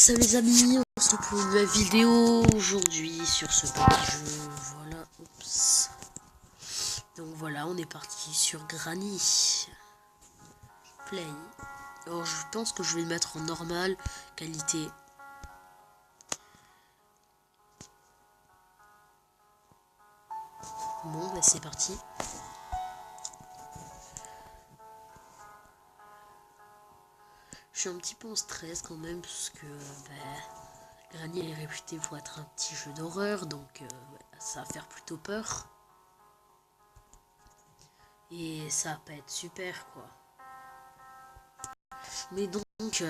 Salut les amis, on se retrouve pour une nouvelle vidéo aujourd'hui sur ce petit jeu. Voilà, oups. Donc voilà, on est parti sur Granny Play. Alors je pense que je vais le mettre en normal, qualité. Bon, bah c'est parti. Je suis un petit peu en stress quand même parce que Granny est réputé pour être un petit jeu d'horreur, donc ça va faire plutôt peur. Et ça va pas être super quoi. Mais donc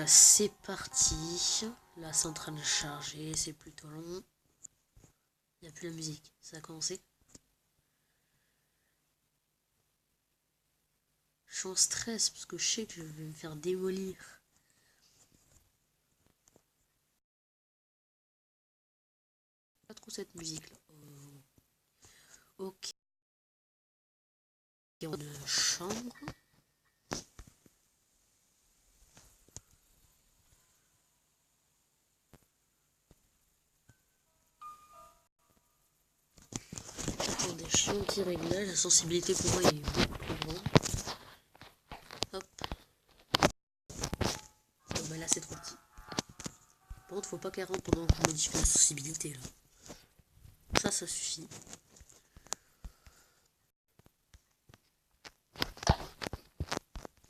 c'est parti. Là c'est en train de charger, c'est plutôt long. Il n'y a plus la musique, ça a commencé. Je suis en stress parce que je sais que je vais me faire démolir. Pas trop cette musique là. Ok. On a une chambre. Attendez, je fais un petit réglage. La sensibilité pour moi est beaucoup trop grande. Hop. Bon bah là c'est trop petit. Par contre faut pas qu'elle rentre pendant que je modifie la sensibilité là. Ça suffit.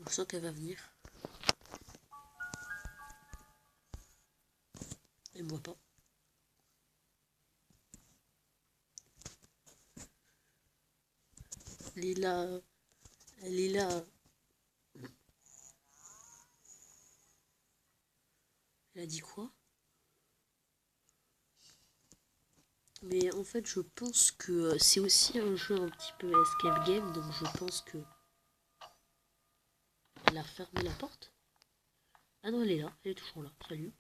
Je sens qu'elle va venir. Elle me voit pas. Elle est là. Elle est là. Elle a dit quoi? Mais en fait, je pense que c'est aussi un jeu un petit peu escape game, donc je pense que elle a fermé la porte. Ah non, elle est là, elle est toujours là. Salut.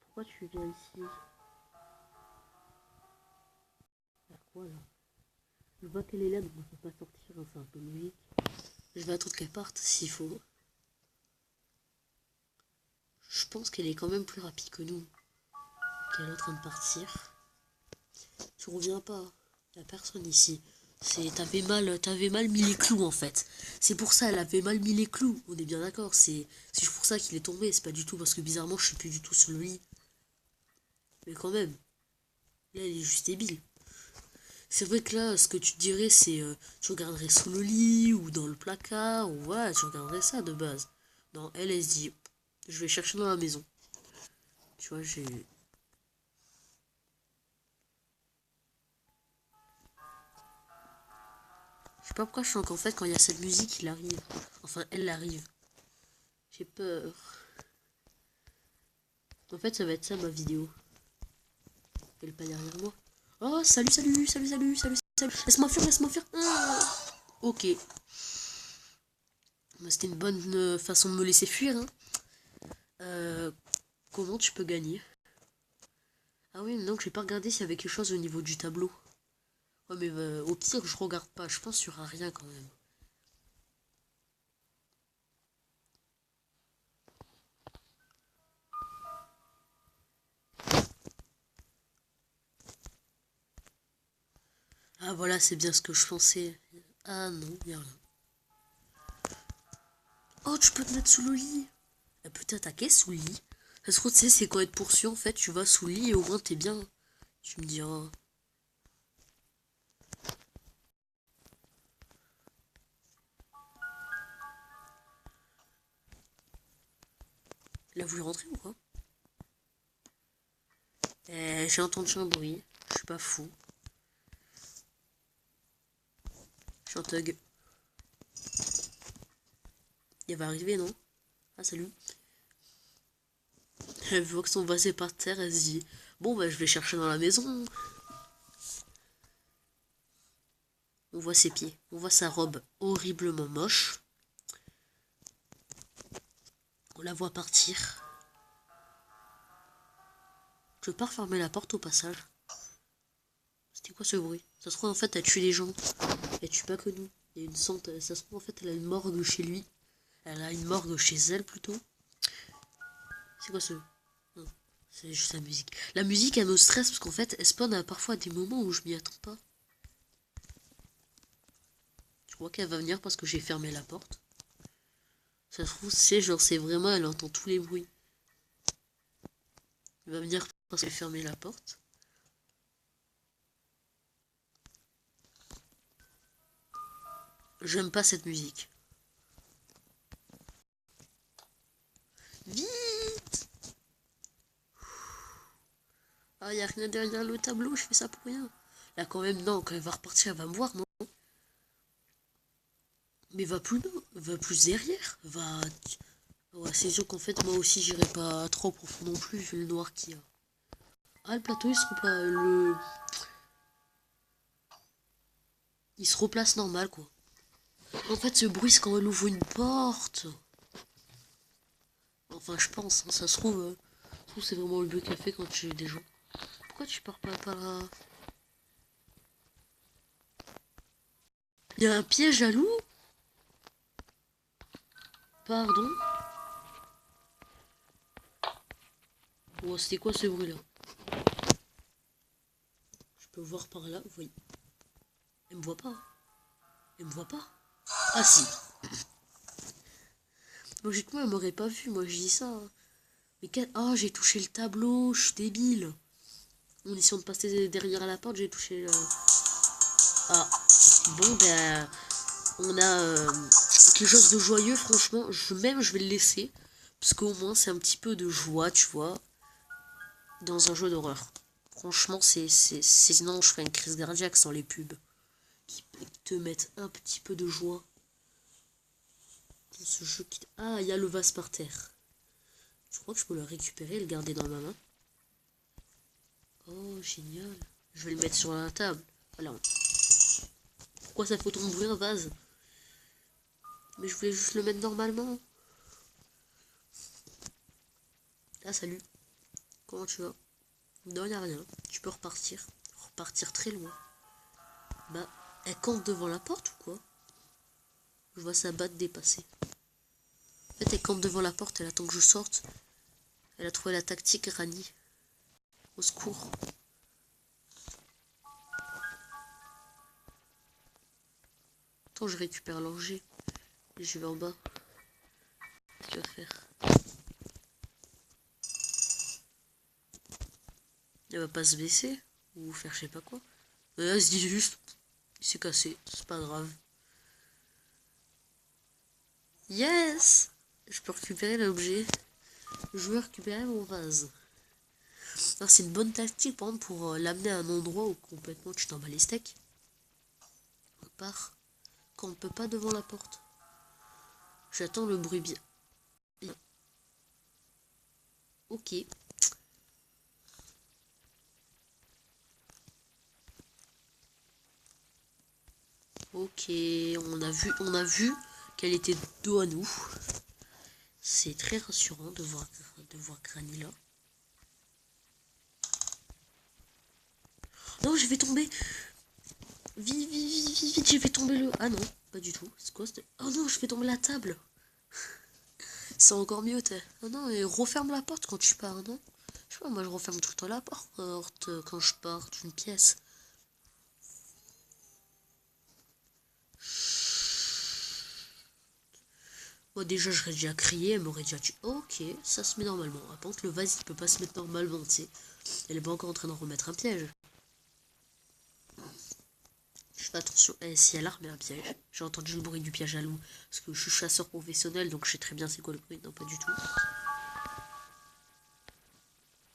Pourquoi tu viens ici? Faire quoi là? Je vois qu'elle est là, donc on peut pas sortir, hein, c'est un peu logique. Je vais attendre qu'elle parte s'il faut. Je pense qu'elle est quand même plus rapide que nous. Qu'elle est en train de partir. Tu reviens pas. Y'a personne ici. T'avais mal mis les clous en fait. C'est pour ça, elle avait mal mis les clous. On est bien d'accord. C'est pour ça qu'il est tombé. C'est pas du tout parce que bizarrement, je suis plus du tout sur le lit. Mais quand même, là, elle est juste débile. C'est vrai que là, ce que tu dirais, c'est tu regarderais sous le lit ou dans le placard ou voilà, tu regarderais ça de base. Non, elle se dit, je vais chercher dans la maison. Tu vois, j'ai. Je sais pas pourquoi je sens qu'en fait, quand il y a cette musique, il arrive. Enfin, elle arrive. J'ai peur. En fait, ça va être ça ma vidéo. Elle est pas derrière moi. Oh, salut. Laisse-moi fuir. Ah, ok. C'était une bonne façon de me laisser fuir. Hein. Comment tu peux gagner? Ah oui, donc j'ai pas regardé s'il y avait quelque chose au niveau du tableau. Ouais, mais au pire, je regarde pas. Je pense qu'il y aura rien quand même. Ah voilà, c'est bien ce que je pensais. Ah non, y'a rien. Oh, tu peux te mettre sous le lit. Elle peut t'attaquer sous le lit. Ça se trouve, tu sais, c'est quand être poursuivi, en fait, tu vas sous le lit et au moins t'es bien. Tu me diras. Elle a voulu rentrer ou quoi? J'ai entendu un bruit. Je suis pas fou. Je suis un thug. Il va arriver, non? Ah, salut. Elle voit que son vase est par terre, elle se dit bon, bah, je vais chercher dans la maison. On voit ses pieds, on voit sa robe horriblement moche. On la voit partir. Je veux pas refermer la porte au passage. C'était quoi ce bruit? Ça se trouve en fait elle tue les gens. Elle tue pas que nous. Il y a une sente. Ça se trouve en fait elle a une morgue chez lui. Elle a une morgue chez elle plutôt. C'est quoi ce... C'est juste la musique. La musique, elle me stresse parce qu'en fait, elle spawn à parfois à des moments où je m'y attends pas. Je crois qu'elle va venir parce que j'ai fermé la porte. Ça se trouve, c'est genre, c'est vraiment, elle entend tous les bruits. Elle va venir parce que j'ai fermé la porte. J'aime pas cette musique. Vite! Ah, y a rien derrière le tableau, je fais ça pour rien. Là, quand même, non, quand elle va repartir, elle va me voir, non? Mais va plus loin, va plus derrière, va... Ouais, c'est sûr qu'en fait, moi aussi, j'irai pas trop profond non plus, vu le noir qu'il y a. Ah, le plateau, il se replace normal, quoi. En fait, ce bruit, c'est quand elle ouvre une porte. Enfin, je pense, hein, ça se trouve, c'est vraiment le bruit qu'elle fait quand j'ai des gens. Pourquoi tu pars pas par là? Il y a un piège à loup? Pardon? Oh, c'était quoi ce bruit-là? Je peux voir par là, vous voyez. Elle me voit pas. Elle me voit pas. Ah si. Logiquement, elle m'aurait pas vu, moi je dis ça. Mais quel... Oh, j'ai touché le tableau, je suis débile. En essayant de passer derrière la porte, j'ai touché le... Ah, bon, ben, on a quelque chose de joyeux, franchement. Même, je vais le laisser. Parce qu'au moins, c'est un petit peu de joie, tu vois, dans un jeu d'horreur. Franchement, sinon, je ferais une crise cardiaque sans les pubs. Qui te mettent un petit peu de joie. Dans ce jeu qui... Ah, il y a le vase par terre. Je crois que je peux le récupérer et le garder dans ma main. Oh, génial. Je vais le mettre sur la table. Voilà. Pourquoi ça fait autant de bruit un vase? Mais je voulais juste le mettre normalement. Ah, salut. Comment tu vas? Non, y a rien. Tu peux repartir. Repartir très loin. Bah, elle campe devant la porte ou quoi? Je vois sa batte dépasser. En fait, elle campe devant la porte, elle attend que je sorte. Elle a trouvé la tactique, Rani. Au secours. Attends, je récupère l'orgie. Et je vais en bas. Qu'est-ce que tu vas faire? Elle va pas se baisser? Ou faire je sais pas quoi? Elle se dit juste, il s'est cassé, c'est pas grave. Yes! Je peux récupérer l'objet. Je veux récupérer mon vase. C'est une bonne tactique, par exemple, pour l'amener à un endroit où complètement tu t'en bats les steaks. On part. Quand on peut pas devant la porte. J'attends le bruit bien. Ok. Ok, on a vu qu'elle était dos à nous. C'est très rassurant de voir Granny là. Non, je vais tomber. Vite, vite, vite, vite, vite, je vais tomber le... Ah non, pas du tout. C'est quoi? Oh non, je fais tomber la table. C'est encore mieux, t'es. Ah non, et referme la porte quand tu pars, non? Je sais pas, moi je referme tout le temps la porte quand je pars d'une pièce. Moi déjà j'aurais déjà crié, elle m'aurait déjà dit ok, ça se met normalement. Par contre le vase il peut pas se mettre normalement, tu sais. Elle est pas encore en train de remettre un piège. Je fais attention, si elle a remis un piège. J'ai entendu le bruit du piège à loup. Parce que je suis chasseur professionnel, donc je sais très bien c'est quoi le bruit. Non, pas du tout.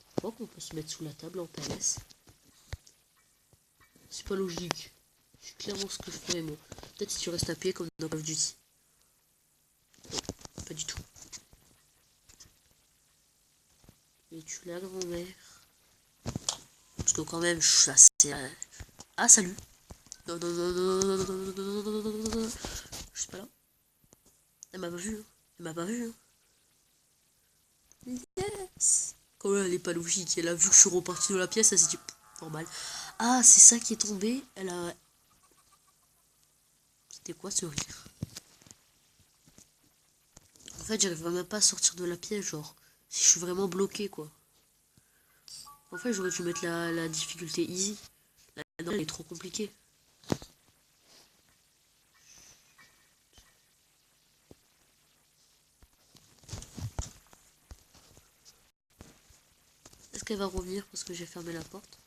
Je crois qu'on peut se mettre sous la table en PLS. C'est pas logique. C'est clairement ce que je ferais moi. Peut-être si tu restes appuyé comme dans Call of Duty. Non, pas du tout. Et tu la grand-mère. Parce que quand même, je suis assez... Ah, salut. Non, non, non, non, non, non, non, non, non, non, non, non. Je suis pas là. Elle m'a pas vu. Hein. Elle m'a pas vu. Hein. Yes. Quand même, elle est pas logique. Elle a vu que je suis reparti de la pièce, elle s'est dit normal. Ah, c'est ça qui est tombé. Elle a... C'était quoi ce rire? En fait, j'arrive même pas à sortir de la pièce, genre. Si je suis vraiment bloqué, quoi. En fait, j'aurais dû mettre la difficulté easy. La normale, elle est trop compliquée. Est-ce qu'elle va revenir parce que j'ai fermé la porte?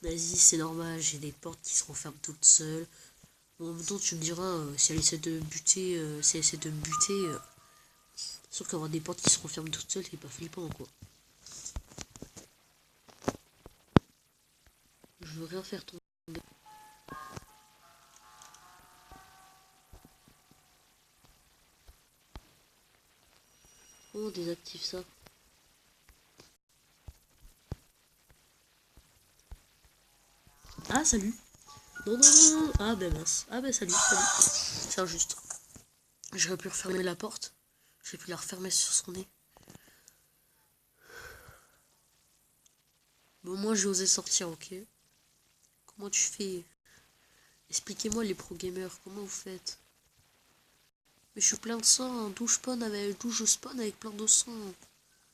Vas-y, c'est normal, j'ai des portes qui se referment toutes seules. Bon, en même temps, tu me diras, si elle essaie de buter, si elle essaie de me buter, sûr qu'avoir des portes qui se referment toutes seules, c'est pas flippant, quoi. Je veux rien faire tomber. Comment on désactive ça? Ah, salut! Non, non, non, non. Ah, ben mince. Ah, ben salut, salut. C'est injuste. J'aurais pu refermer la porte. J'ai pu la refermer sur son nez. Bon, moi, j'ai osé sortir, ok? Comment tu fais? Expliquez-moi, les pro gamers, comment vous faites? Mais je suis plein de sang, d'où je spawn avec plein de sang. De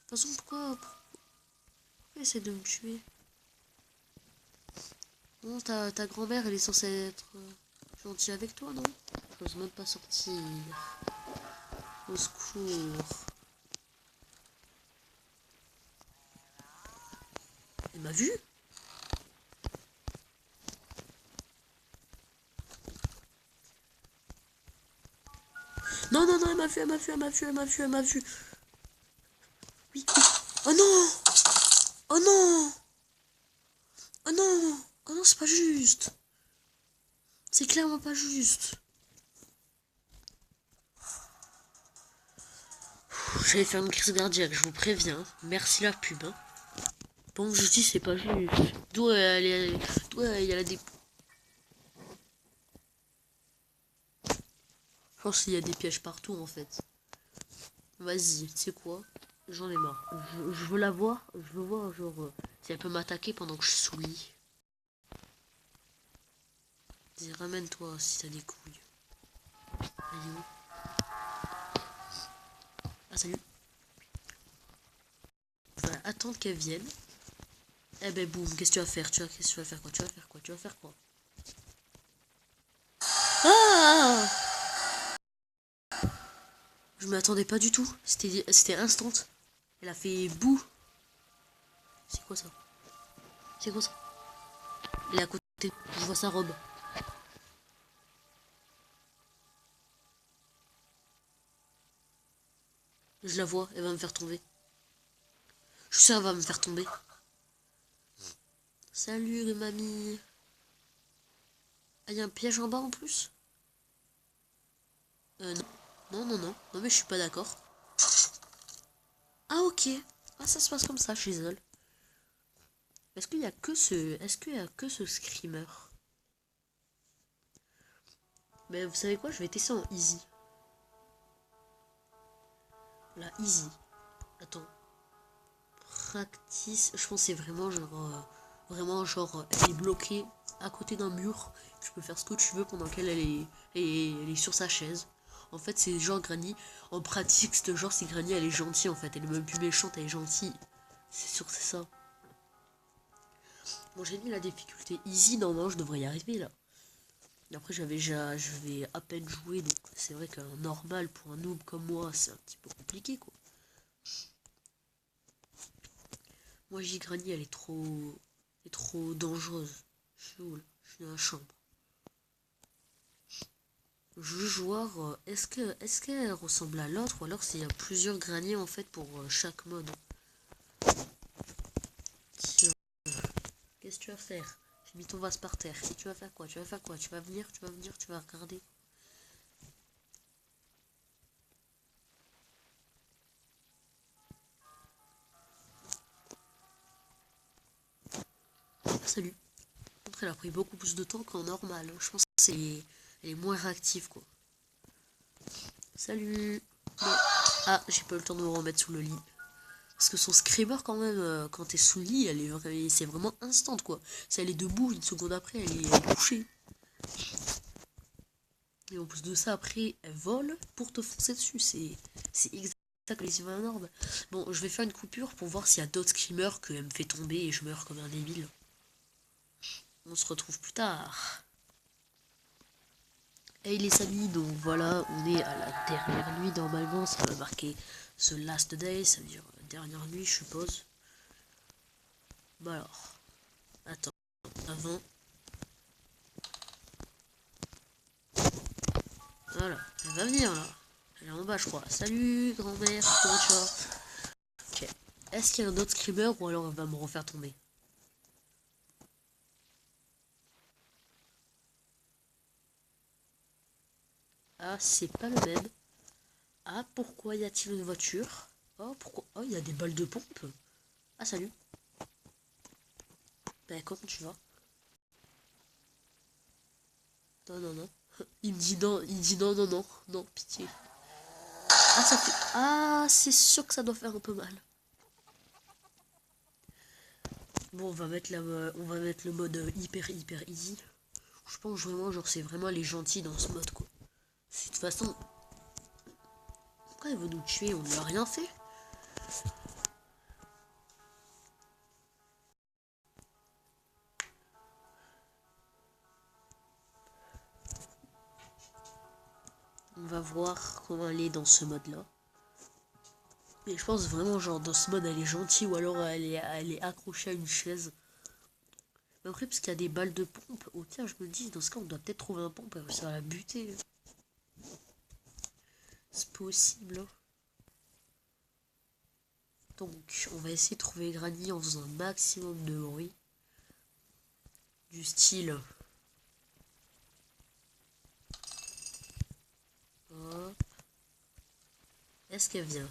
toute façon, pourquoi essaie de me tuer? Bon, ta grand-mère, elle est censée être gentille avec toi, non? J'ose même pas sortir. Au secours. Elle m'a vu? Non, non, non, elle m'a vu, elle m'a vu, elle m'a vu, elle m'a vu, elle m'a vu. Oui, oui. Oh non! Oh non! Oh non! Oh non, c'est pas juste! C'est clairement pas juste! J'allais faire une crise cardiaque, je vous préviens. Merci la pub. Hein. Bon, je dis, c'est pas juste. D'où il y a la dé... Je pense qu'il y a des pièges partout en fait. Vas-y, tu sais quoi? J'en ai marre. Je veux la voir. Je veux voir, genre, si elle peut m'attaquer pendant que je suis sous le lit. Dis, ramène-toi si t'as des couilles. Allez, où? Ah, salut. On va attendre qu'elle vienne. Eh ben, boum, qu'est-ce que tu vas faire? Qu'est-ce que tu vas faire quoi? Tu vas faire quoi? Tu vas faire quoi? Ah! Je m'attendais pas du tout. C'était instant. Elle a fait boue. C'est quoi ça? C'est quoi ça? Elle est à côté. Je vois sa robe. Je la vois. Elle va me faire tomber. Je suis sûr qu'elle va me faire tomber. Salut les mamies. Ah, il y a un piège en bas en plus? Non. Non, non, non. Non, mais je suis pas d'accord. Ah, ok. Ah, ça se passe comme ça chez elle. Est-ce qu'il y a que ce... Est-ce qu'il y a que ce screamer? Mais vous savez quoi? Je vais tester en easy. La easy. Attends. Practice. Je pense que c'est vraiment genre... elle est bloquée à côté d'un mur. Tu peux faire ce que tu veux pendant qu'elle elle est sur sa chaise. En fait, c'est genre Granny. En pratique, c'est Granny, elle est gentille en fait. Elle est même plus méchante, elle est gentille. C'est sûr, c'est ça. Bon, j'ai mis la difficulté easy. Normalement, je devrais y arriver là. Après, je vais à peine jouer. Donc, c'est vrai qu'un normal pour un noob comme moi, c'est un petit peu compliqué quoi. Moi, j'ai Granny, elle est trop dangereuse. Je suis où là? Je suis dans la chambre. Je veux voir, est-ce qu'elle ressemble à l'autre ou alors s'il y a plusieurs graniers en fait pour chaque mode. Tiens, qu'est-ce que tu vas faire? J'ai mis ton vase par terre. Et tu vas faire quoi? Tu vas faire quoi? Tu vas venir, tu vas regarder. Ah, salut. Elle a pris beaucoup plus de temps qu'en normal. Je pense que elle est moins réactive quoi. Salut. Bon. Ah, j'ai pas eu le temps de me remettre sous le lit. Parce que son screamer quand même, quand t'es sous le lit, c'est vraiment instant quoi. Si elle est debout, une seconde après, elle est couchée. Et en plus de ça, après, elle vole pour te foncer dessus. C'est ça que les humains énormes. Bon, je vais faire une coupure pour voir s'il y a d'autres screamers qu'elle me fait tomber et je meurs comme un débile. On se retrouve plus tard. Hey les amis, donc voilà, on est à la dernière nuit. Normalement, ça va marquer The Last Day, ça veut dire dernière nuit, je suppose. Bah alors, attends, avant. Voilà, elle va venir là. Elle est en bas, je crois. Salut, grand-mère, comment tu vas? Ok. Est-ce qu'il y a un autre screamer ou alors elle va me refaire tomber? Ah, c'est pas le même. Ah, pourquoi y a-t-il une voiture? Oh, pourquoi? Oh, il y a des balles de pompe. Ah, salut. Ben, comment tu vas? Non, non, non. Il me dit non, il dit non, non, non, non, pitié. Ah, ça fait... Ah, c'est sûr que ça doit faire un peu mal. Bon, on va mettre le mode hyper, hyper easy. Je pense vraiment, genre, c'est vraiment les gentils dans ce mode, quoi. De toute façon, pourquoi il veut nous tuer? On lui a rien fait. On va voir comment elle est dans ce mode-là. Mais je pense vraiment, genre, dans ce mode, elle est gentille ou alors elle est accrochée à une chaise. Mais après, parce qu'il y a des balles de pompe, oh tiens, je me dis, dans ce cas, on doit peut-être trouver un pompe, ça va la buter. C'est possible. Hein. Donc, on va essayer de trouver Granny en faisant un maximum de bruit. Du style. Hop. Est-ce qu'elle vient?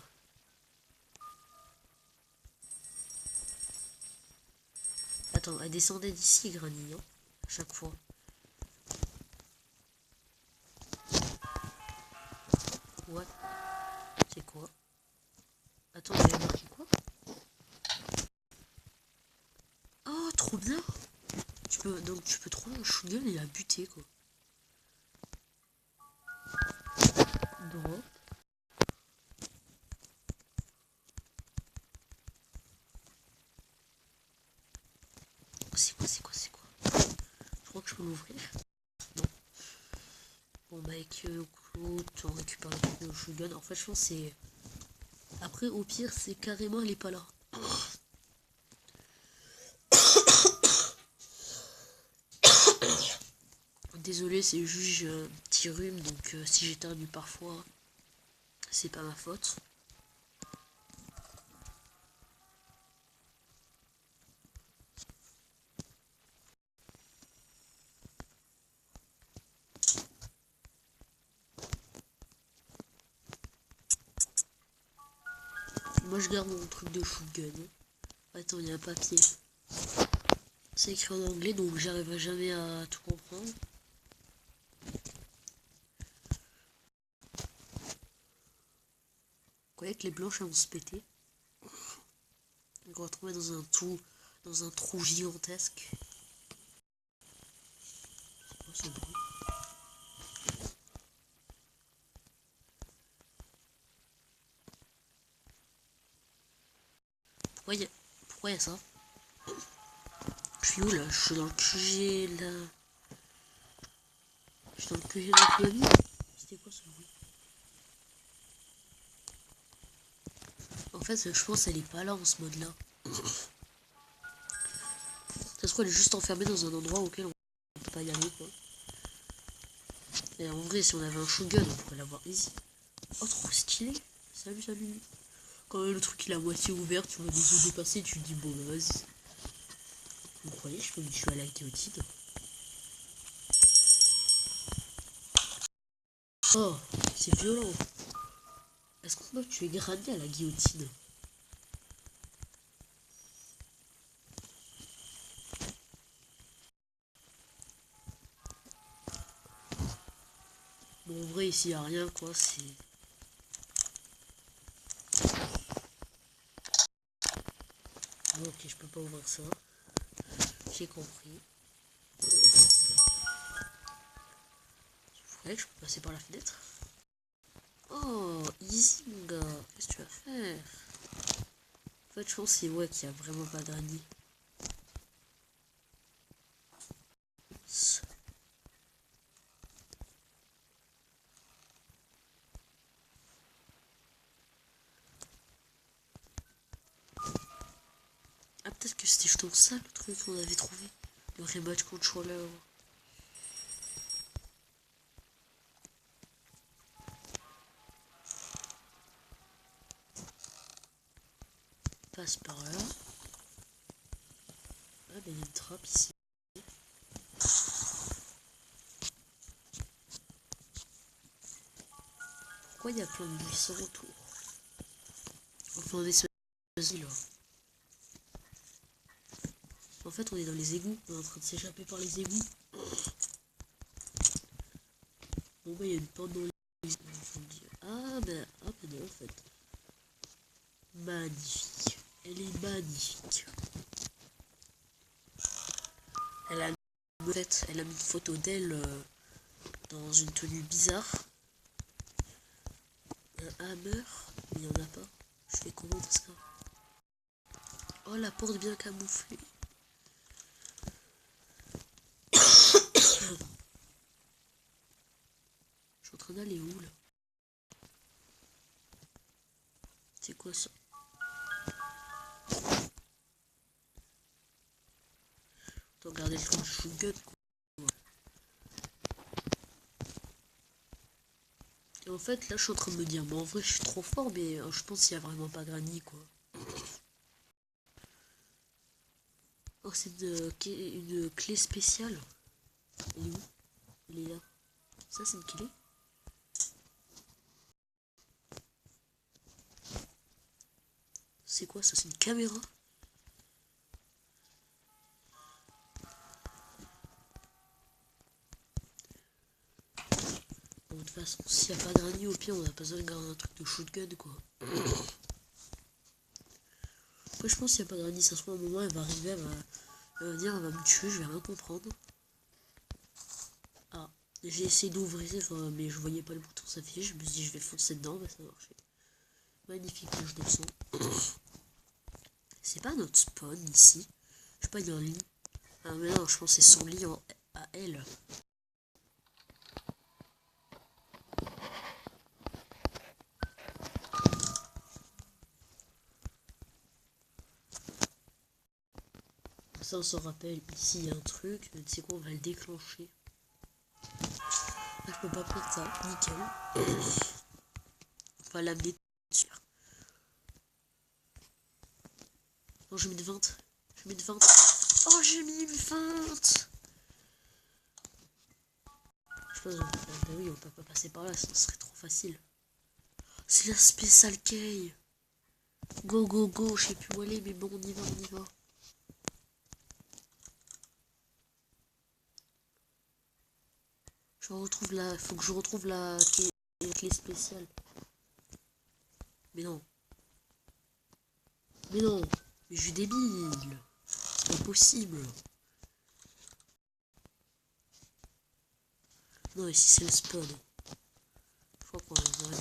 Attends, elle descendait d'ici, Granny, hein, à chaque fois. What? C'est quoi? Attends, il y a marqué quoi? Oh, trop bien! Donc tu peux trouver un shotgun et la buter, quoi. Drop. C'est quoi? Je crois que je peux l'ouvrir. Non. Bon, bah, avec Claude, on récupère le truc de shotgun. En fait, je pense que c'est... Après, au pire, c'est carrément, elle est pas là. Désolé, c'est juste j'ai un petit rhume, donc si j'éternue parfois, c'est pas ma faute. Moi, je garde mon truc de shotgun. Attends, il y a un papier. C'est écrit en anglais, donc j'arriverai jamais à tout comprendre. Vous voyez que les blanches elles vont se péter. On va retrouver dans un trou gigantesque. C'est quoi ce bruit? Pourquoi y a ça? Je suis où là? Je suis dans le QG là. Je suis dans le QG de Chloé. C'était quoi ce bruit? En fait, je pense qu'elle est pas là en ce mode là. Ça se trouve, elle est juste enfermée dans un endroit auquel on peut pas y aller, quoi. Et en vrai, si on avait un shotgun, on pourrait l'avoir easy. Oh, trop stylé. Salut, salut. Quand le truc il est à moitié ouvert, tu vois des eaux dépasser, tu te dis bon, bah vas-y. Vous croyez, je peux me tuer à la guillotine? Oh, c'est violent. Est-ce qu'on peut tuer Granny à la guillotine? Bon, en vrai, ici, y a rien, quoi, c'est... Bon, ok, je peux pas ouvrir ça. J'ai compris. Vous croyez que je peux passer par la fenêtre? Oh, easy, mon gars. Qu'est-ce que tu vas fait, je pense c'est ouais qu'il y a vraiment pas d'année. Ah, peut-être que c'était justement ça le truc qu'on avait trouvé. Le remote controller. Passe par là. Ah, ben il y a une trappe ici. Pourquoi il y a plein de buissons autour? Enfin, on est sur les là. En fait, on est dans les égouts. On est en train de s'échapper par les égouts. Bon, bah, il y a une porte dans les égouts. Ah, ben non, en fait. Magnifique. Elle est magnifique. Elle a mis une photo d'elle dans une tenue bizarre. Un hammer, mais il n'y en a pas. Je fais comment dans ce cas? Oh, la porte bien camouflée. Je suis en train d'aller où là? C'est quoi ça? Attends, regardez le truc du shotgun quoi. Et en fait, là, je suis en train de me dire, mais en vrai, je suis trop fort, mais je pense qu'il n'y a vraiment pas Granny, quoi. Oh, c'est une clé spéciale. Elle est où? Elle est là. Ça, c'est une clé? C'est quoi ça? C'est une caméra? Bon, de toute façon, s'il n'y a pas Granny, au pire, on a pas besoin de garder un truc de shotgun, quoi. Après, je pense qu'il n'y a pas Granny, ça se trouve, à un moment, elle va arriver, elle va venir, elle va me tuer, je vais rien comprendre. Ah, j'ai essayé d'ouvrir, mais je voyais pas le bouton s'afficher, je me suis dit, je vais foncer dedans, bah ça a marché. Magnifique, je descends. C'est pas notre spawn ici. Je sais pas, il y a un lit. Ah mais non, je pense que c'est son lit à elle. Ça on se rappelle, ici il y a un truc, mais tu sais quoi, on va le déclencher. Là, je peux pas prendre ça, nickel. On va l'amener dessus. Non, je mets une 20. Je mets une 20. Oh, j'ai mis une 20. Je pense, bah oui, on peut pas passer par là, ça serait trop facile. C'est la spécial key. Go, go, go, je sais plus où aller, mais bon, on y va, on y va. Faut que je retrouve la clé spéciale. Mais non. Mais non. Mais je suis débile. C'est pas possible. Non, ici c'est le spawn. Je crois qu'on a rien.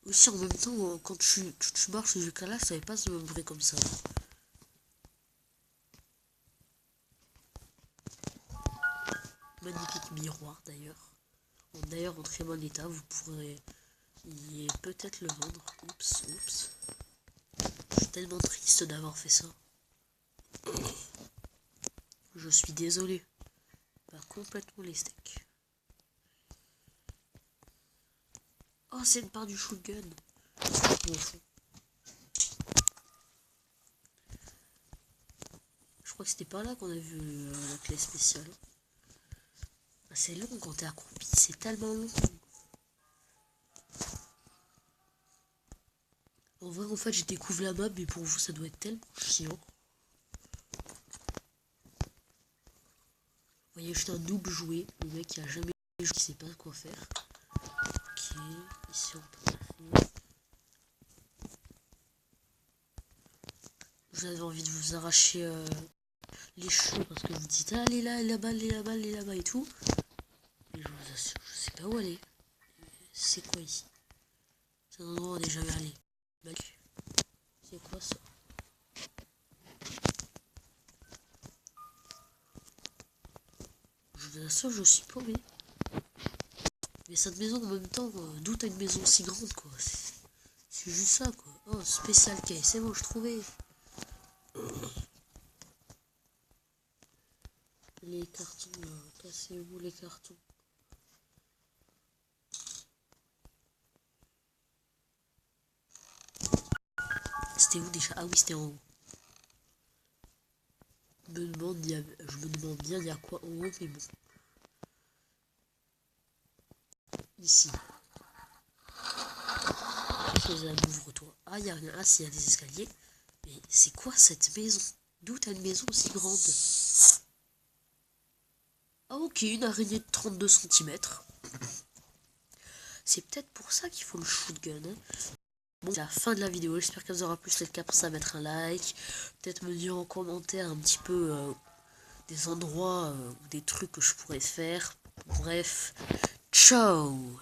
Aussi, en même temps, quand tu marches jusqu'à là, ça va pas se me bruit comme ça. Magnifique miroir d'ailleurs. D'ailleurs, en très bon état, vous pourrez peut-être le vendre. Oups, oups. Je suis tellement triste d'avoir fait ça. Je suis désolé. Pas complètement les steaks. Oh, c'est une part du shotgun. Je m'en fous. Je crois que c'était pas là qu'on a vu la clé spéciale. Ah, c'est long quand t'es accroupi, c'est tellement long. En vrai, en fait, je découvre la map, mais pour vous, ça doit être tellement chiant. Vous voyez, juste un noob jouer. Le mec qui a jamais joué, qui sait pas quoi faire. Ok, ici on peut passer. Vous avez envie de vous arracher les cheveux parce que vous dites ah, elle est là, elle est là-bas, elle est là-bas, elle est là-bas et tout. Mais je vous assure, je sais pas où aller. C'est quoi ici? C'est un endroit où on est jamais allé. C'est quoi ça? Je vous assure, je suis paumé. Mais cette maison en même temps, d'où t'as une maison si grande quoi? C'est juste ça quoi. Oh, spécial quai, c'est bon, je trouvais. Les cartons là, cassez-vous les cartons. C'était où déjà? Ah oui, c'était en haut. Je me demande bien il y a quoi en haut, mais bon. Ici. Ouvre-toi. Ah, il y a rien. Ah, si, il y a des escaliers. Mais c'est quoi cette maison? D'où t'as une maison aussi grande? Ah, ok, une araignée de 32 cm. C'est peut-être pour ça qu'il faut le shotgun. Hein. Bon, c'est la fin de la vidéo. J'espère qu'elle vous aura plu. Si c'est le cas, pensez à mettre un like. Peut-être me dire en commentaire un petit peu des endroits ou des trucs que je pourrais faire. Bref, ciao!